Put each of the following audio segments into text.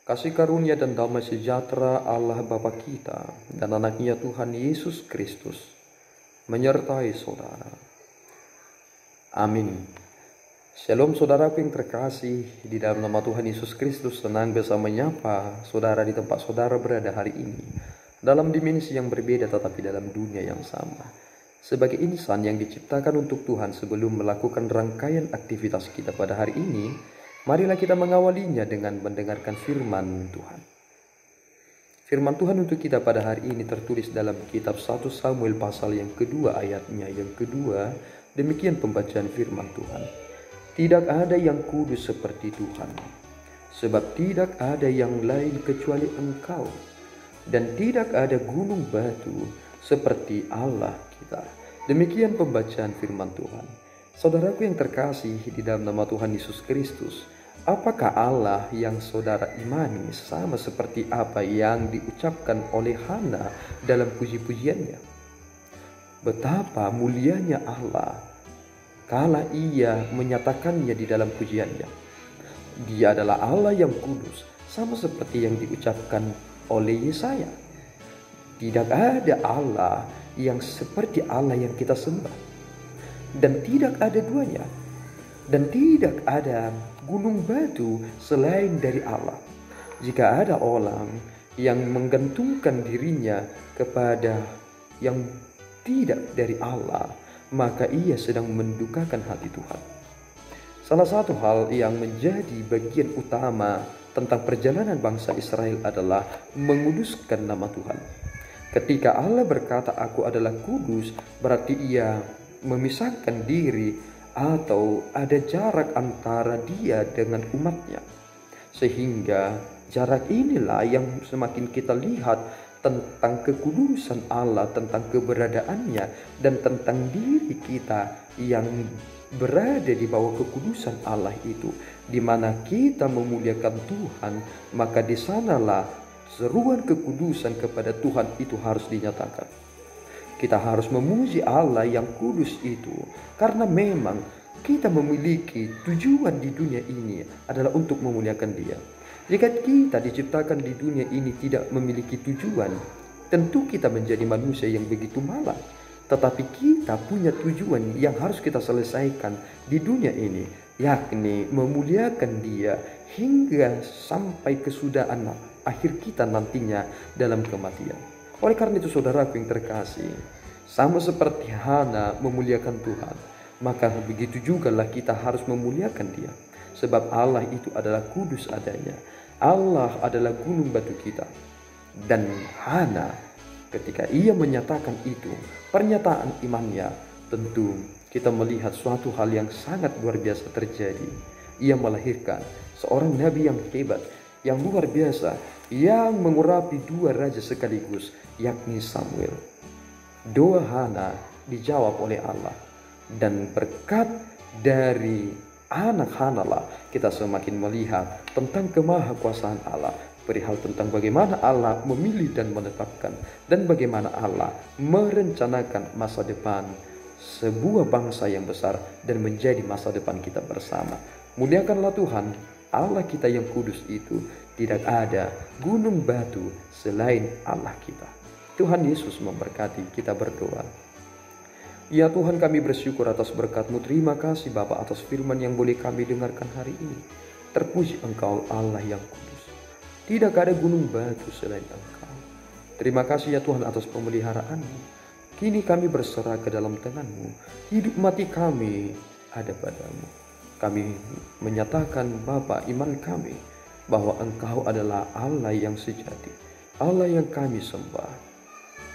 Kasih karunia dan damai sejahtera Allah Bapa kita dan anaknya Tuhan Yesus Kristus menyertai saudara. Amin. Shalom saudaraku yang terkasih, di dalam nama Tuhan Yesus Kristus senang bisa menyapa saudara di tempat saudara berada hari ini. Dalam dimensi yang berbeda tetapi dalam dunia yang sama. Sebagai insan yang diciptakan untuk Tuhan sebelum melakukan rangkaian aktivitas kita pada hari ini, marilah kita mengawalinya dengan mendengarkan firman Tuhan. Firman Tuhan untuk kita pada hari ini tertulis dalam kitab 1 Samuel pasal yang kedua ayatnya yang kedua. Demikian pembacaan firman Tuhan. Tidak ada yang kudus seperti Tuhan, sebab tidak ada yang lain kecuali Engkau, dan tidak ada gunung batu seperti Allah kita. Demikian pembacaan firman Tuhan. Saudaraku yang terkasih di dalam nama Tuhan Yesus Kristus, apakah Allah yang saudara imani sama seperti apa yang diucapkan oleh Hana dalam puji-pujiannya? Betapa mulianya Allah kala ia menyatakannya di dalam pujiannya. Dia adalah Allah yang kudus, sama seperti yang diucapkan oleh Yesaya. Tidak ada Allah yang seperti Allah yang kita sembah, dan tidak ada duanya, dan tidak ada gunung batu selain dari Allah. Jika ada orang yang menggantungkan dirinya kepada yang tidak dari Allah, maka ia sedang mendukakan hati Tuhan. Salah satu hal yang menjadi bagian utama tentang perjalanan bangsa Israel adalah menguduskan nama Tuhan. Ketika Allah berkata, "Aku adalah kudus," berarti ia memisahkan diri atau ada jarak antara dia dengan umatnya. Sehingga jarak inilah yang semakin kita lihat tentang kekudusan Allah, tentang keberadaannya, dan tentang diri kita yang berada di bawah kekudusan Allah itu. Di mana kita memuliakan Tuhan, maka di sanalah seruan kekudusan kepada Tuhan itu harus dinyatakan. Kita harus memuji Allah yang kudus itu, karena memang kita memiliki tujuan di dunia ini adalah untuk memuliakan Dia. Jika kita diciptakan di dunia ini tidak memiliki tujuan, tentu kita menjadi manusia yang begitu malang. Tetapi kita punya tujuan yang harus kita selesaikan di dunia ini, yakni memuliakan Dia hingga sampai kesudahan akhir kita nantinya dalam kematian. Oleh karena itu saudaraku yang terkasih, sama seperti Hana memuliakan Tuhan, maka begitu jugalah kita harus memuliakan Dia. Sebab Allah itu adalah kudus adanya. Allah adalah gunung batu kita. Dan Hana ketika ia menyatakan itu, pernyataan imannya, tentu kita melihat suatu hal yang sangat luar biasa terjadi. Ia melahirkan seorang nabi yang hebat, yang luar biasa, yang mengurapi dua raja sekaligus, yakni Samuel. Doa Hana dijawab oleh Allah, dan berkat dari anak Hana lah kita semakin melihat tentang kemahakuasaan Allah, perihal tentang bagaimana Allah memilih dan menetapkan, dan bagaimana Allah merencanakan masa depan sebuah bangsa yang besar dan menjadi masa depan kita bersama. Muliakanlah Tuhan Allah kita yang kudus itu. Tidak ada gunung batu selain Allah kita. Tuhan Yesus memberkati. Kita berdoa. Ya Tuhan, kami bersyukur atas berkat-Mu. Terima kasih Bapa atas firman yang boleh kami dengarkan hari ini. Terpuji Engkau Allah yang kudus. Tidak ada gunung batu selain Engkau. Terima kasih ya Tuhan atas pemeliharaan-Mu. Kini kami berserah ke dalam tangan-Mu. Hidup mati kami ada padamu. Kami menyatakan Bapa iman kami bahwa Engkau adalah Allah yang sejati, Allah yang kami sembah,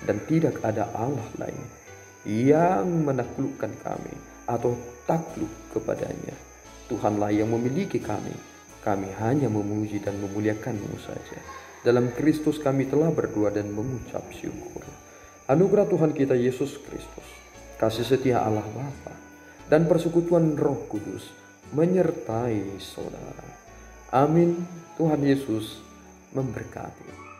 dan tidak ada Allah lain yang menaklukkan kami atau takluk kepadanya. Tuhanlah yang memiliki kami. Kami hanya memuji dan memuliakan-Mu saja. Dalam Kristus kami telah berdoa dan mengucap syukur. Anugerah Tuhan kita Yesus Kristus, kasih setia Allah Bapa, dan persekutuan Roh Kudus menyertai saudara. Amin. Tuhan Yesus memberkati.